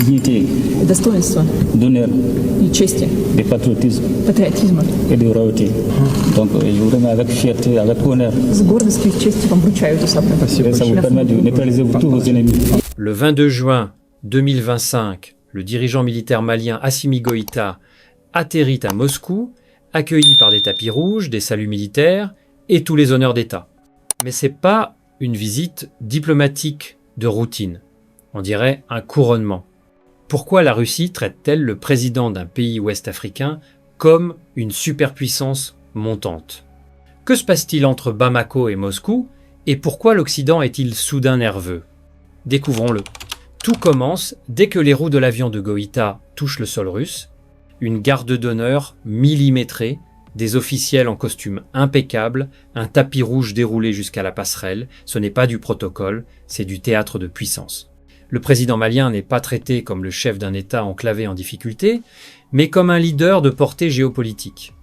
Dignité, достоинства d'honneur, и чести, de patriotisme патриотизма. et de royauté. Donc, je vous remets avec fierté, avec honneur. С гордостью и честью вам вручаю эту саблю. Et ça vous permet de neutraliser tous vos ennemis. Le 22 juin 2025, le dirigeant militaire malien Assimi Goïta atterrit à Moscou, accueilli par des tapis rouges, des saluts militaires et tous les honneurs d'État. Mais c'est pas une visite diplomatique de routine. On dirait un couronnement. Pourquoi la Russie traite-t-elle le président d'un pays ouest-africain comme une superpuissance montante? Que se passe-t-il entre Bamako et Moscou et pourquoi l'Occident est-il soudain nerveux? Découvrons-le. Tout commence dès que les roues de l'avion de Goïta touchent le sol russe. Une garde d'honneur millimétrée, des officiels en costume impeccable, un tapis rouge déroulé jusqu'à la passerelle. Ce n'est pas du protocole, c'est du théâtre de puissance. Le président malien n'est pas traité comme le chef d'un État enclavé en difficulté, mais comme un leader de portée géopolitique.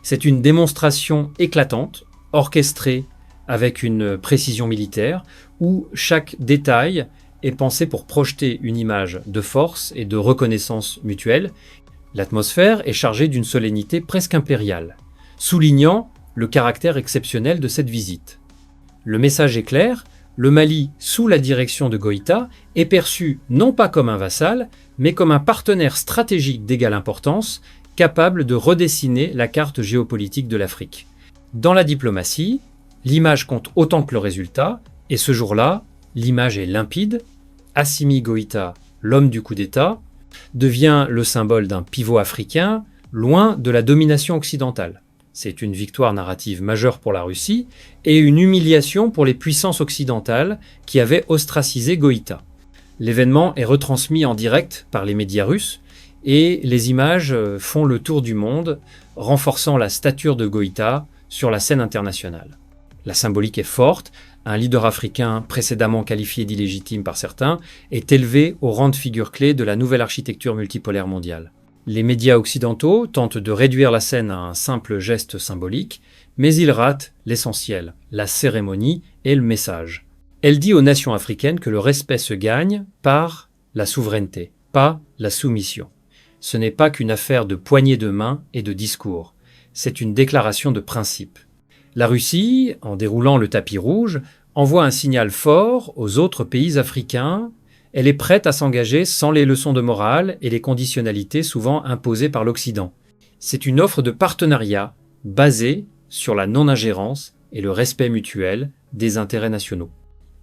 C'est une démonstration éclatante, orchestrée avec une précision militaire, où chaque détail est pensé pour projeter une image de force et de reconnaissance mutuelle. L'atmosphère est chargée d'une solennité presque impériale, soulignant le caractère exceptionnel de cette visite. Le message est clair, le Mali, sous la direction de Goïta, est perçu non pas comme un vassal, mais comme un partenaire stratégique d'égale importance, capable de redessiner la carte géopolitique de l'Afrique. Dans la diplomatie, l'image compte autant que le résultat, et ce jour-là, l'image est limpide. Assimi Goïta, l'homme du coup d'État, devient le symbole d'un pivot africain, loin de la domination occidentale. C'est une victoire narrative majeure pour la Russie et une humiliation pour les puissances occidentales qui avaient ostracisé Goïta. L'événement est retransmis en direct par les médias russes et les images font le tour du monde, renforçant la stature de Goïta sur la scène internationale. La symbolique est forte, un leader africain précédemment qualifié d'illégitime par certains est élevé au rang de figure clé de la nouvelle architecture multipolaire mondiale. Les médias occidentaux tentent de réduire la scène à un simple geste symbolique, mais ils ratent l'essentiel, la cérémonie et le message. Elle dit aux nations africaines que le respect se gagne par la souveraineté, pas la soumission. Ce n'est pas qu'une affaire de poignée de main et de discours, c'est une déclaration de principe. La Russie, en déroulant le tapis rouge, envoie un signal fort aux autres pays africains. Elle est prête à s'engager sans les leçons de morale et les conditionnalités souvent imposées par l'Occident. C'est une offre de partenariat basée sur la non-ingérence et le respect mutuel des intérêts nationaux.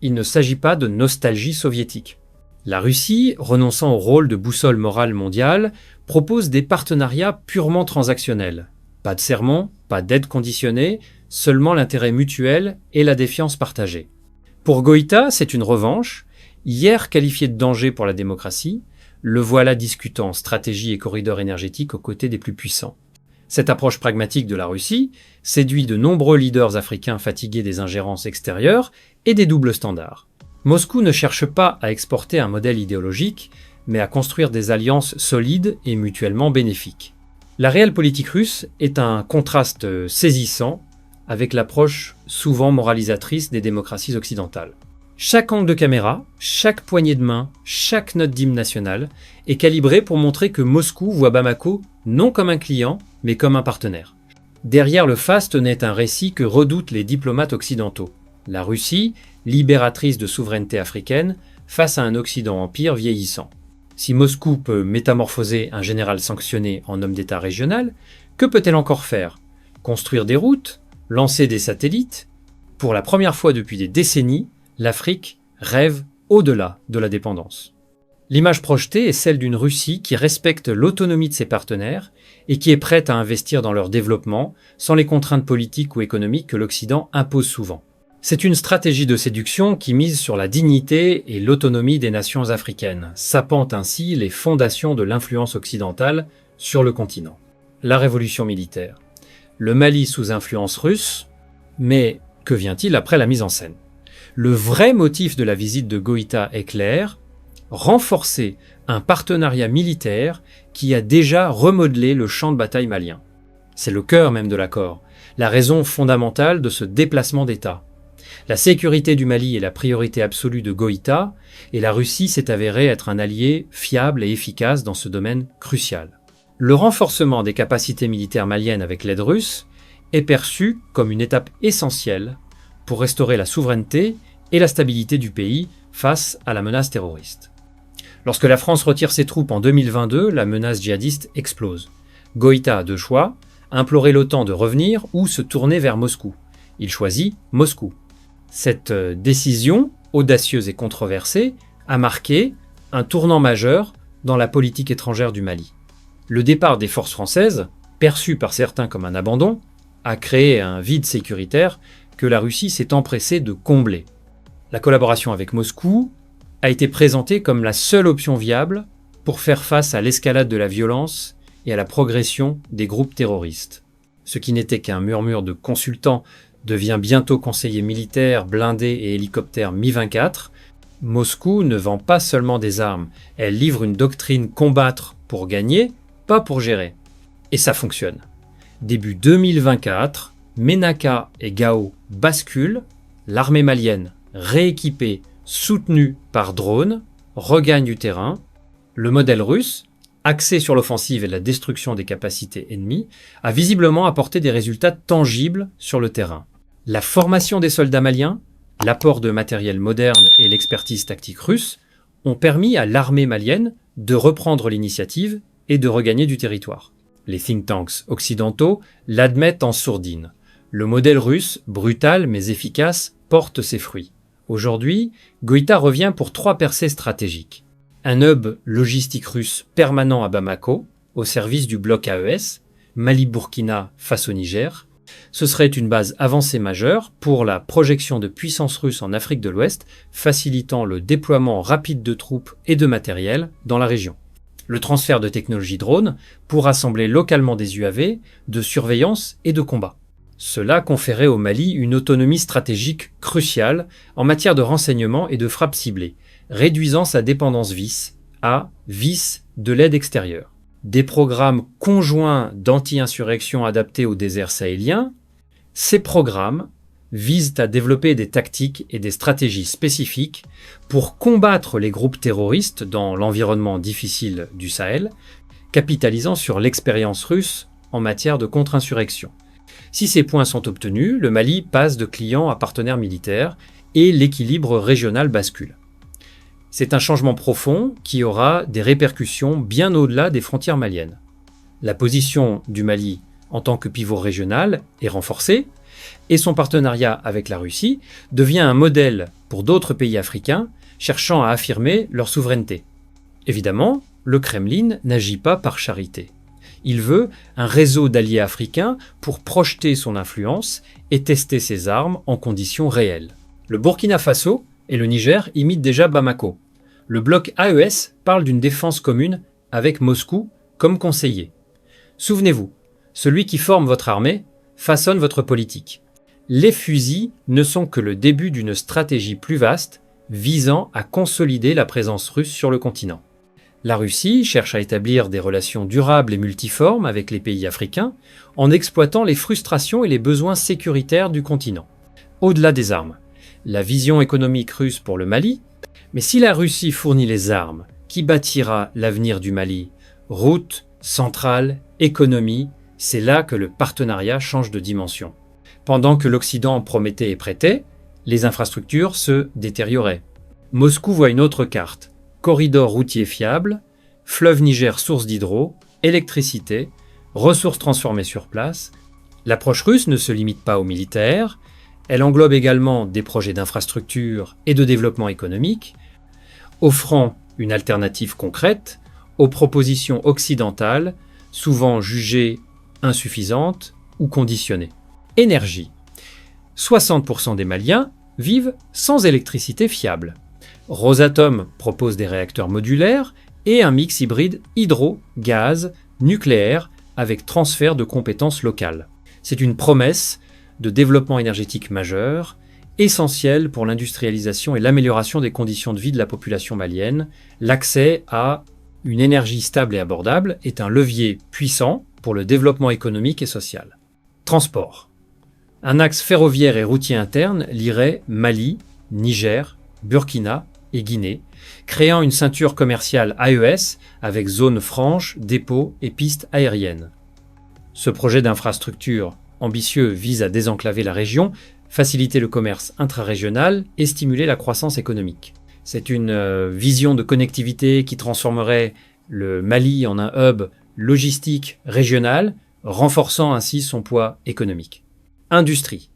Il ne s'agit pas de nostalgie soviétique. La Russie, renonçant au rôle de boussole morale mondiale, propose des partenariats purement transactionnels. Pas de sermons, pas d'aide conditionnée, seulement l'intérêt mutuel et la défiance partagée. Pour Goïta, c'est une revanche. Hier qualifié de danger pour la démocratie, le voilà discutant stratégie et corridor énergétique aux côtés des plus puissants. Cette approche pragmatique de la Russie séduit de nombreux leaders africains fatigués des ingérences extérieures et des doubles standards. Moscou ne cherche pas à exporter un modèle idéologique, mais à construire des alliances solides et mutuellement bénéfiques. La réelle politique russe est un contraste saisissant avec l'approche souvent moralisatrice des démocraties occidentales. Chaque angle de caméra, chaque poignée de main, chaque note d'hymne national est calibré pour montrer que Moscou voit Bamako non comme un client, mais comme un partenaire. Derrière le faste naît un récit que redoutent les diplomates occidentaux. La Russie, libératrice de souveraineté africaine, face à un Occident empire vieillissant. Si Moscou peut métamorphoser un général sanctionné en homme d'État régional, que peut-elle encore faire? Construire des routes? Lancer des satellites? Pour la première fois depuis des décennies, l'Afrique rêve au-delà de la dépendance. L'image projetée est celle d'une Russie qui respecte l'autonomie de ses partenaires et qui est prête à investir dans leur développement sans les contraintes politiques ou économiques que l'Occident impose souvent. C'est une stratégie de séduction qui mise sur la dignité et l'autonomie des nations africaines, sapant ainsi les fondations de l'influence occidentale sur le continent. La révolution militaire. Le Mali sous influence russe, mais que vient-il après la mise en scène? Le vrai motif de la visite de Goïta est clair, renforcer un partenariat militaire qui a déjà remodelé le champ de bataille malien. C'est le cœur même de l'accord, la raison fondamentale de ce déplacement d'État. La sécurité du Mali est la priorité absolue de Goïta, et la Russie s'est avérée être un allié fiable et efficace dans ce domaine crucial. Le renforcement des capacités militaires maliennes avec l'aide russe est perçu comme une étape essentielle pour restaurer la souveraineté et la stabilité du pays face à la menace terroriste. Lorsque la France retire ses troupes en 2022, la menace djihadiste explose. Goïta a deux choix, implorer l'OTAN de revenir ou se tourner vers Moscou. Il choisit Moscou. Cette décision, audacieuse et controversée, a marqué un tournant majeur dans la politique étrangère du Mali. Le départ des forces françaises, perçu par certains comme un abandon, a créé un vide sécuritaire que la Russie s'est empressée de combler. La collaboration avec Moscou a été présentée comme la seule option viable pour faire face à l'escalade de la violence et à la progression des groupes terroristes. Ce qui n'était qu'un murmure de consultants devient bientôt conseiller militaire, blindé et hélicoptère Mi-24. Moscou ne vend pas seulement des armes, elle livre une doctrine combattre pour gagner, pas pour gérer. Et ça fonctionne. Début 2024, Ménaka et Gao basculent, l'armée malienne, rééquipée, soutenue par drones, regagne du terrain. Le modèle russe, axé sur l'offensive et la destruction des capacités ennemies, a visiblement apporté des résultats tangibles sur le terrain. La formation des soldats maliens, l'apport de matériel moderne et l'expertise tactique russe ont permis à l'armée malienne de reprendre l'initiative et de regagner du territoire. Les think tanks occidentaux l'admettent en sourdine. Le modèle russe, brutal mais efficace, porte ses fruits. Aujourd'hui, Goïta revient pour 3 percées stratégiques. Un hub logistique russe permanent à Bamako, au service du bloc AES, Mali-Burkina face au Niger. Ce serait une base avancée majeure pour la projection de puissance russe en Afrique de l'Ouest, facilitant le déploiement rapide de troupes et de matériel dans la région. Le transfert de technologies drones pour assembler localement des UAV, de surveillance et de combat. Cela conférait au Mali une autonomie stratégique cruciale en matière de renseignement et de frappe ciblée, réduisant sa dépendance vice de l'aide extérieure. Des programmes conjoints d'anti-insurrection adaptés au désert sahélien, ces programmes visent à développer des tactiques et des stratégies spécifiques pour combattre les groupes terroristes dans l'environnement difficile du Sahel, capitalisant sur l'expérience russe en matière de contre-insurrection. Si ces points sont obtenus, le Mali passe de client à partenaire militaire et l'équilibre régional bascule. C'est un changement profond qui aura des répercussions bien au-delà des frontières maliennes. La position du Mali en tant que pivot régional est renforcée et son partenariat avec la Russie devient un modèle pour d'autres pays africains cherchant à affirmer leur souveraineté. Évidemment, le Kremlin n'agit pas par charité. Il veut un réseau d'alliés africains pour projeter son influence et tester ses armes en conditions réelles. Le Burkina Faso et le Niger imitent déjà Bamako. Le bloc AES parle d'une défense commune avec Moscou comme conseiller. Souvenez-vous, celui qui forme votre armée façonne votre politique. Les fusils ne sont que le début d'une stratégie plus vaste visant à consolider la présence russe sur le continent. La Russie cherche à établir des relations durables et multiformes avec les pays africains en exploitant les frustrations et les besoins sécuritaires du continent. Au-delà des armes, la vision économique russe pour le Mali, mais si la Russie fournit les armes, qui bâtira l'avenir du Mali? Routes, centrales, économie, c'est là que le partenariat change de dimension. Pendant que l'Occident promettait et prêtait, les infrastructures se détérioraient. Moscou voit une autre carte. Corridor routier fiable, fleuve Niger source d'hydro, électricité, ressources transformées sur place. L'approche russe ne se limite pas aux militaires, elle englobe également des projets d'infrastructure et de développement économique, offrant une alternative concrète aux propositions occidentales, souvent jugées insuffisantes ou conditionnées. Énergie. 60% des Maliens vivent sans électricité fiable. Rosatom propose des réacteurs modulaires et un mix hybride hydro-gaz-nucléaire avec transfert de compétences locales. C'est une promesse de développement énergétique majeur, essentielle pour l'industrialisation et l'amélioration des conditions de vie de la population malienne. L'accès à une énergie stable et abordable est un levier puissant pour le développement économique et social. Transport. Un axe ferroviaire et routier interne lierait Mali, Niger, Burkina et Guinée, créant une ceinture commerciale AES avec zones franches, dépôts et pistes aériennes. Ce projet d'infrastructure ambitieux vise à désenclaver la région, faciliter le commerce intrarégional et stimuler la croissance économique. C'est une vision de connectivité qui transformerait le Mali en un hub logistique régional, renforçant ainsi son poids économique. Industrie.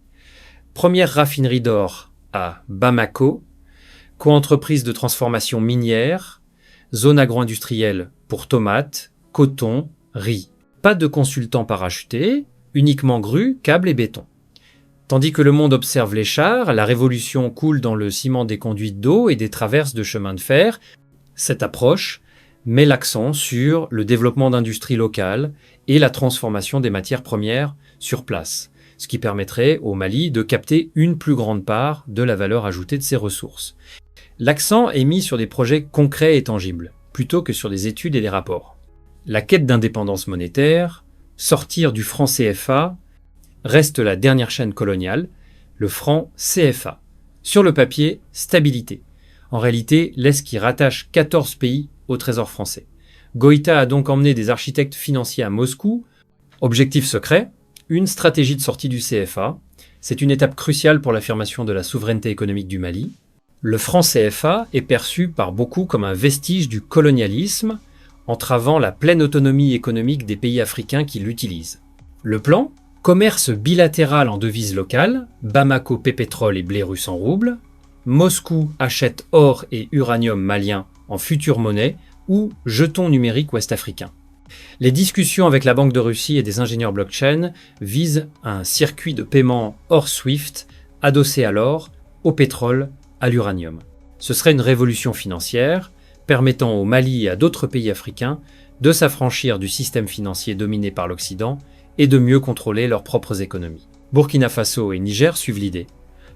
Première raffinerie d'or à Bamako, coentreprise de transformation minière, zone agro-industrielle pour tomates, coton, riz. Pas de consultants parachutés, uniquement grues, câbles et béton. Tandis que le monde observe les chars, la révolution coule dans le ciment des conduites d'eau et des traverses de chemins de fer. Cette approche met l'accent sur le développement d'industries locales et la transformation des matières premières sur place, ce qui permettrait au Mali de capter une plus grande part de la valeur ajoutée de ses ressources. L'accent est mis sur des projets concrets et tangibles, plutôt que sur des études et des rapports. La quête d'indépendance monétaire, sortir du franc CFA, reste la dernière chaîne coloniale, le franc CFA. Sur le papier, stabilité. En réalité, l'Est qui rattache 14 pays au trésor français. Goïta a donc emmené des architectes financiers à Moscou. Objectif secret, une stratégie de sortie du CFA. C'est une étape cruciale pour l'affirmation de la souveraineté économique du Mali. Le franc CFA est perçu par beaucoup comme un vestige du colonialisme, entravant la pleine autonomie économique des pays africains qui l'utilisent. Le plan, commerce bilatéral en devises locales, Bamako paie pétrole et blé russe en roubles, Moscou achète or et uranium malien en future monnaie ou jetons numériques ouest-africains. Les discussions avec la Banque de Russie et des ingénieurs blockchain visent un circuit de paiement hors SWIFT adossé à l'or, au pétrole, à l'uranium. Ce serait une révolution financière permettant au Mali et à d'autres pays africains de s'affranchir du système financier dominé par l'Occident et de mieux contrôler leurs propres économies. Burkina Faso et Niger suivent l'idée.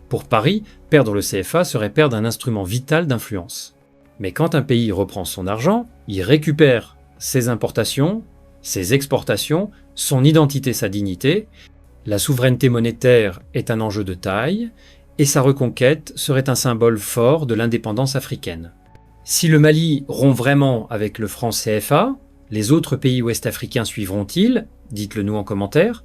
Pour Paris, perdre le CFA serait perdre un instrument vital d'influence. Mais quand un pays reprend son argent, il récupère ses importations, ses exportations, son identité, sa dignité. La souveraineté monétaire est un enjeu de taille et sa reconquête serait un symbole fort de l'indépendance africaine. Si le Mali rompt vraiment avec le franc CFA, les autres pays ouest-africains suivront-ils? Dites-le nous en commentaire.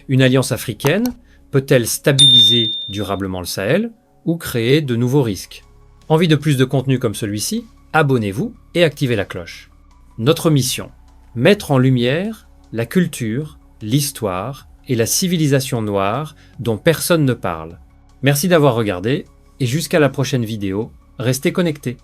Une alliance africaine peut-elle stabiliser durablement le Sahel ou créer de nouveaux risques? Envie de plus de contenu comme celui-ci? Abonnez-vous et activez la cloche. Notre mission, mettre en lumière la culture, l'histoire et la civilisation noire dont personne ne parle. Merci d'avoir regardé et jusqu'à la prochaine vidéo, restez connectés.